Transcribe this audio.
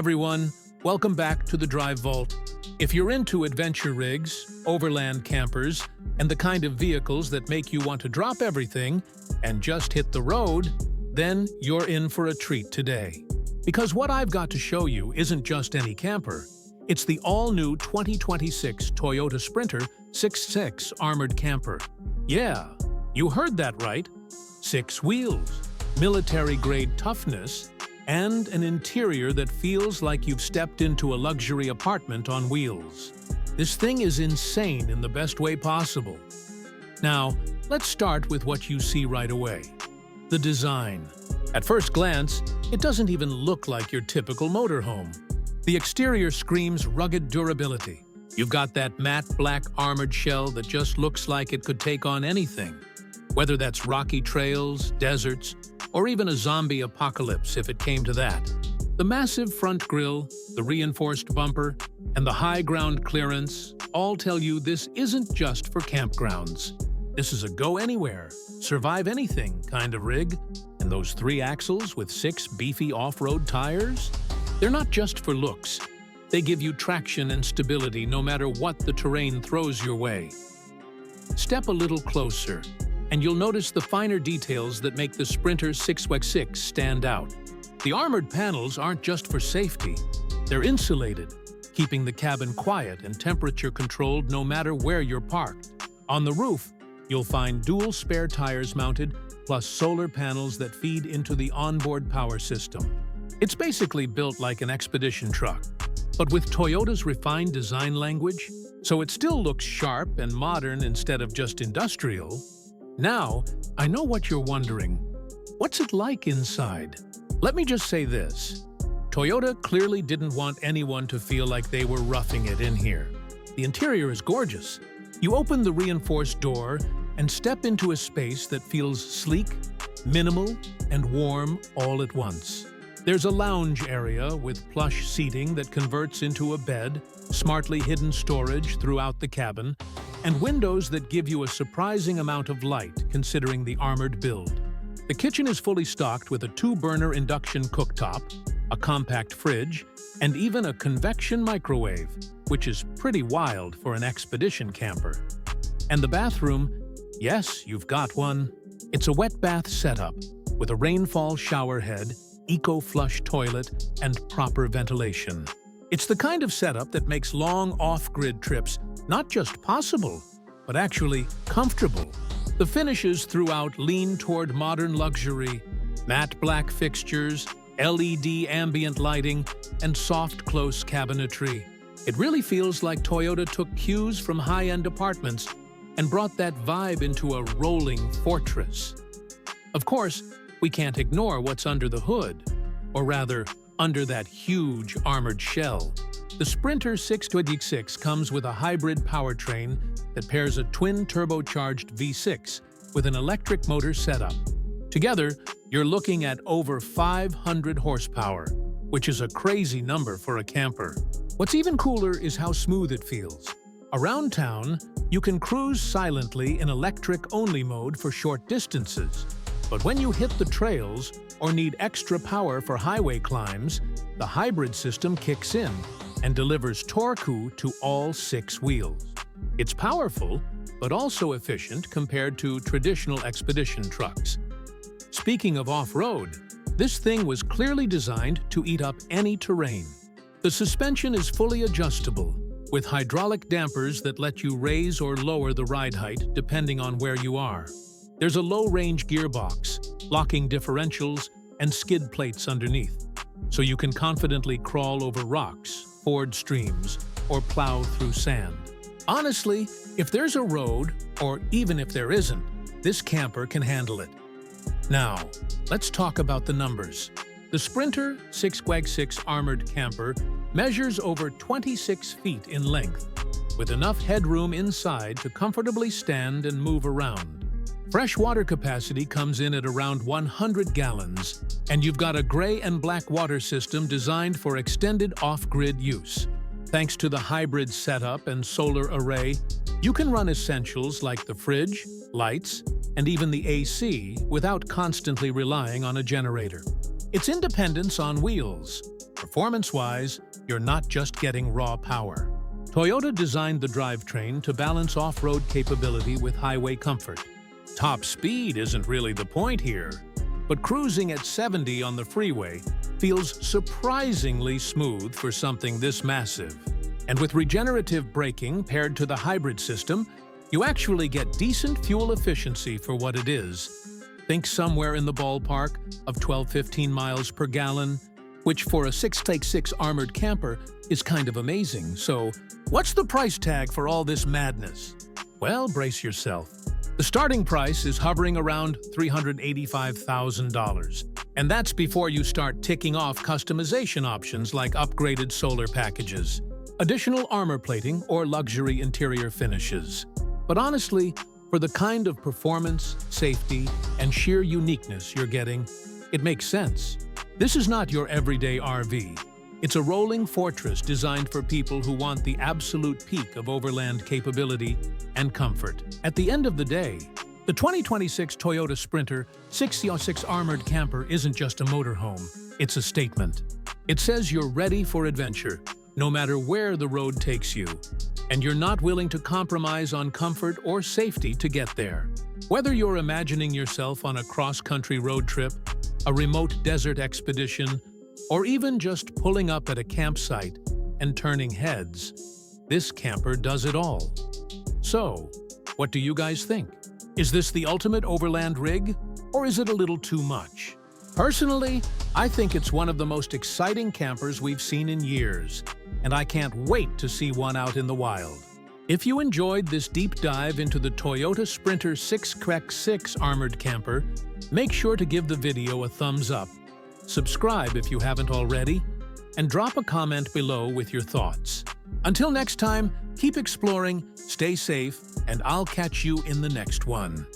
everyone, welcome back to the Drive Vault. If you're into adventure rigs, overland campers, and the kind of vehicles that make you want to drop everything and just hit the road, then you're in for a treat today. Because what I've got to show you isn't just any camper. It's the all-new 2026 Toyota Sprinter 6.6 armored camper. Yeah, you heard that right. 6 wheels, military-grade toughness, and an interior that feels like you've stepped into a luxury apartment on wheels. This thing is insane in the best way possible. Now, let's start with what you see right away. The design. At first glance, it doesn't even look like your typical motorhome. The exterior screams rugged durability. You've got that matte black armored shell that just looks like it could take on anything. Whether that's rocky trails, deserts, or even a zombie apocalypse if it came to that. The massive front grille, the reinforced bumper, and the high ground clearance all tell you this isn't just for campgrounds. This is a go-anywhere, survive-anything kind of rig. And those 3 axles with 6 beefy off-road tires? They're not just for looks. They give you traction and stability no matter what the terrain throws your way. Step a little closer, and you'll notice the finer details that make the Sprinter 6x6 stand out. The armored panels aren't just for safety. They're insulated, keeping the cabin quiet and temperature-controlled no matter where you're parked. On the roof, you'll find dual spare tires mounted, plus solar panels that feed into the onboard power system. It's basically built like an expedition truck, but with Toyota's refined design language, so it still looks sharp and modern instead of just industrial. Now, I know what you're wondering. What's it like inside? Let me just say this. Toyota clearly didn't want anyone to feel like they were roughing it in here. The interior is gorgeous. You open the reinforced door and step into a space that feels sleek, minimal, and warm all at once. There's a lounge area with plush seating that converts into a bed, smartly hidden storage throughout the cabin, and windows that give you a surprising amount of light considering the armored build. The kitchen is fully stocked with a 2-burner induction cooktop, a compact fridge, and even a convection microwave, which is pretty wild for an expedition camper. And the bathroom, yes, you've got one. It's a wet bath setup with a rainfall shower head, eco-flush toilet, and proper ventilation. It's the kind of setup that makes long off-grid trips not just possible, but actually comfortable. The finishes throughout lean toward modern luxury, matte black fixtures, LED ambient lighting, and soft close cabinetry. It really feels like Toyota took cues from high-end apartments and brought that vibe into a rolling fortress. Of course, we can't ignore what's under the hood, or rather, under that huge armored shell. The Sprinter 6x6 comes with a hybrid powertrain that pairs a twin-turbocharged V6 with an electric motor setup. Together, you're looking at over 500 horsepower, which is a crazy number for a camper. What's even cooler is how smooth it feels. Around town, you can cruise silently in electric-only mode for short distances. But when you hit the trails or need extra power for highway climbs, the hybrid system kicks in and delivers torque to all 6 wheels. It's powerful, but also efficient compared to traditional expedition trucks. Speaking of off-road, this thing was clearly designed to eat up any terrain. The suspension is fully adjustable, with hydraulic dampers that let you raise or lower the ride height depending on where you are. There's a low-range gearbox, locking differentials, and skid plates underneath, so you can confidently crawl over rocks, ford streams, or plow through sand. Honestly, if there's a road, or even if there isn't, this camper can handle it. Now, let's talk about the numbers. The Sprinter 6x6 armored camper measures over 26 feet in length, with enough headroom inside to comfortably stand and move around. Fresh water capacity comes in at around 100 gallons, and you've got a gray and black water system designed for extended off-grid use. Thanks to the hybrid setup and solar array, you can run essentials like the fridge, lights, and even the AC without constantly relying on a generator. It's independence on wheels. Performance-wise, you're not just getting raw power. Toyota designed the drivetrain to balance off-road capability with highway comfort. Top speed isn't really the point here, but cruising at 70 on the freeway feels surprisingly smooth for something this massive. And with regenerative braking paired to the hybrid system, you actually get decent fuel efficiency for what it is. Think somewhere in the ballpark of 12-15 miles per gallon, which for a 6x6 armored camper is kind of amazing. So, what's the price tag for all this madness? Well, brace yourself. The starting price is hovering around $385,000, and that's before you start ticking off customization options like upgraded solar packages, additional armor plating, or luxury interior finishes. But honestly, for the kind of performance, safety, and sheer uniqueness you're getting, it makes sense. This is not your everyday RV. It's a rolling fortress designed for people who want the absolute peak of overland capability and comfort. At the end of the day, the 2026 Toyota Sprinter 6x6 Armored Camper isn't just a motorhome, it's a statement. It says you're ready for adventure, no matter where the road takes you, and you're not willing to compromise on comfort or safety to get there. Whether you're imagining yourself on a cross-country road trip, a remote desert expedition, or even just pulling up at a campsite and turning heads, this camper does it all. So, what do you guys think? Is this the ultimate overland rig, or is it a little too much? Personally, I think it's one of the most exciting campers we've seen in years, and I can't wait to see one out in the wild. If you enjoyed this deep dive into the Toyota Sprinter 6x6 Armored Camper, make sure to give the video a thumbs up, subscribe if you haven't already, and drop a comment below with your thoughts. Until next time, keep exploring, stay safe, and I'll catch you in the next one.